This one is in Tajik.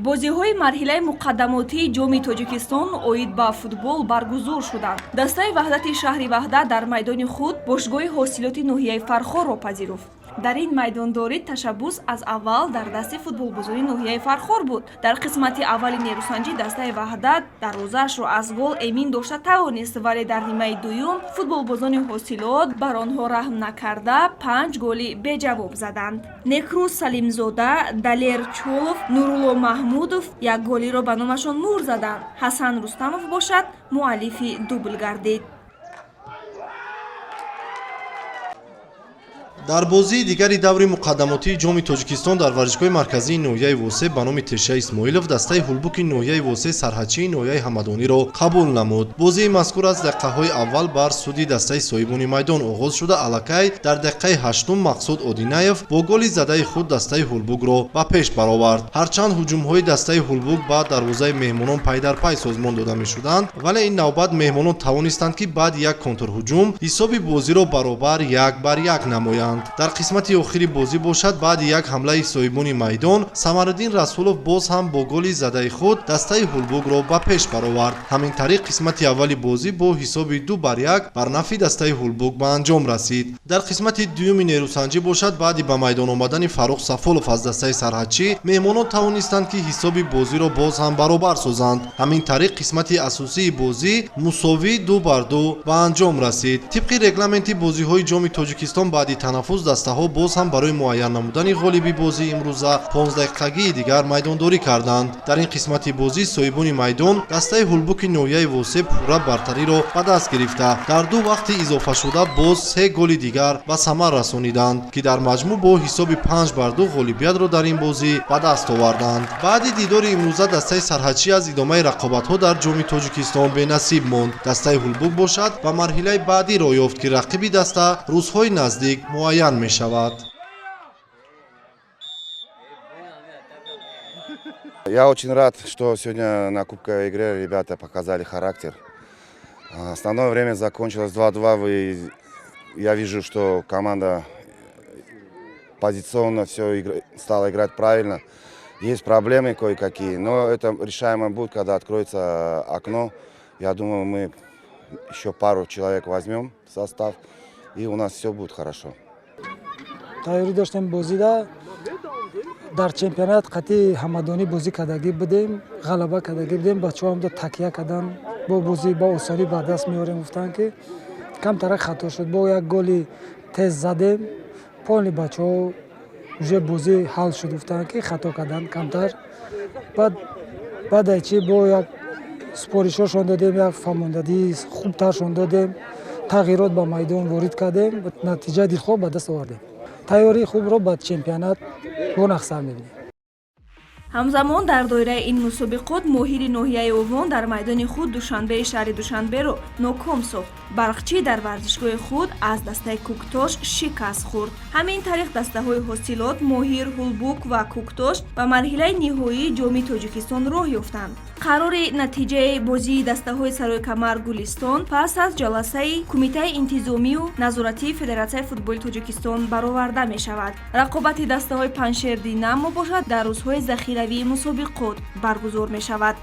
бозиҳои марҳилаи муқаддамотии ҷоми Тоҷикистон оид ба футбол баргузор шуданд. Дастаи ваҳдати шаҳри Ваҳдат дар майдони худ бошгоҳи ҳосилоти ноҳияи Фархорро пазируфт. дар ин майдондорӣ ташаббус аз аввал дар дасти футболбозони ноҳияи Фархор буд. дар қисмати аввали нерӯсанҷӣ дастаи Ваҳдат дарвозаашро аз гол эмин дошта тавонист, вале дар нимаи дуюм футболбозони ҳосилот бар онҳо раҳм накарда 5 голи беҷавоб заданд. Некрус Салимзода, Далер Чолов, Нурулло Маҳмудов як голиро ба номашон муҳр заданд. Ҳасан Рустамов бошад муаллифи дубл гардид. дар бозии дигари даври муқаддамотии ҷоми Тоҷикистон дар варзишгоҳи марказии ноҳияи Восе ба номи Тирша Исмоилов дастаи ҳулбуки ноҳияи Восе сарҳадчии ноҳияи Ҳамадониро қабул намуд. бозии мазкур аз дақиқаҳои аввал бар суди дастаи соҳибони майдон оғоз шуда, аллакай дар дақиқаи 8-ум Мақсуд Одинаев бо голи задаи худ дастаи ҳулбугро ба пеш баровард. ҳарчанд ҳуҷумҳои дастаи ҳулбуг ба дарвозаи меҳмонон пайдарпай созмон дода мешуданд, вале ин навбат меҳмонон тавонистанд ки баъди як контрҳуҷум ҳисоби бозиро баробар 1-1 намоянд. дар қисмати охири бозӣ бошад, баъди як ҳамлаи соҳибони майдон Самариддин Расулов боз ҳам бо голи задаи худ дастаи ҳулбугро ба пеш баровард. ҳамин тариқ қисмати аввали бозӣ бо ҳисоби 2-1 бар нафъи дастаи ҳулбуг ба анҷом расид. дар қисмати дуюми нерӯсанҷӣ бошад, баъди ба майдон омадани Фаррух Сафолов аз дастаи сарҳадчӣ меҳмонон тавонистанд ки ҳисоби бозиро боз ҳам баробар созанд. ҳамин тариқ қисмати асосии бозӣ мусовӣ 2-2 ба анҷом расид. тибқи регламенти бозиҳои ҷоми Тоҷикистон баъди танаффус дастаҳо боз ҳам барои муайян намудани ғолиби бозии имрӯза 15 дақиқагии дигар майдондорӣ карданд. дар ин қисмати бозӣ соҳибони майдон дастаи ҳулбуки ноҳияи Восе пурра бартариро ба даст гирифта дар ду вақти изофашуда боз 3 голи дигар ба самар расониданд, ки дар маҷмӯъ бо ҳисоби 5-2 ғолибиятро дар ин бозӣ ба даст оварданд. баъди дидори имрӯза дастаи сарҳадчӣ аз идомаи рақобатҳо дар ҷоми Тоҷикистон бенасиб монд. дастаи ҳулбуг бошад ба марҳилаи баъдӣ роҳ ёфт, ки рақиби даста рӯзҳои наздик муайян мешавад. Я очень рад, что сегодня на кубковой игре ребята показали характер. Основное время закончилось 2-2. Я вижу, что команда позиционно все стала играть правильно. Есть проблемы кое-какие, но это решаемо будет, когда откроется окно. Я думаю, мы еще пару человек возьмем в состав, и у нас все будет хорошо. Тайёрӣ доштем бозида дар чемпионат қатъи ҳамадонӣ бозӣ кардагӣ будем, ғалаба кардагӣ будем, бачаҳоам такя кардан бо бозӣ ба осонӣ ба даст меорем, гуфтанд ки камтарак хато шуд, бо як голи тез задем, полни бачаҳо уже бозӣ ҳал шуд, гуфтанд ки хато кардан камтар. баъд чӣ бо як супоришҳошон додем, як фаҳмондагии хубтаршон додем, тағйирот ба майдон ворид кардем, натиҷаи дилхоҳ ба даст овардем. тайёрии хубро ба чемпионат бонах сар мебинем. ҳамзамон дар доираи ин мусобиқот моҳири ноҳияи Овон дар майдони худ Душанбеи шаҳри Душанберо ноком сохт. Барқчӣ дар варзишгоҳи худ аз дастаи Куктош шикаст хӯрд. ҳамин тариқ дастаҳои ҳосилот Моҳир, Ҳулбук ва Куктош ба марҳилаи ниҳоии ҷоми Тоҷикистон роҳ ёфтанд. қарори натиҷаи бозии дастаҳои Саройкамар Гулистон пас аз ҷаласаи Кумитаи интизомию назоратии Федератсияи футболи Тоҷикистон бароварда мешавад. рақобати дастаҳои Паншер Динамо бошад дар рӯзҳои захиравии мусобиқот баргузор мешавад.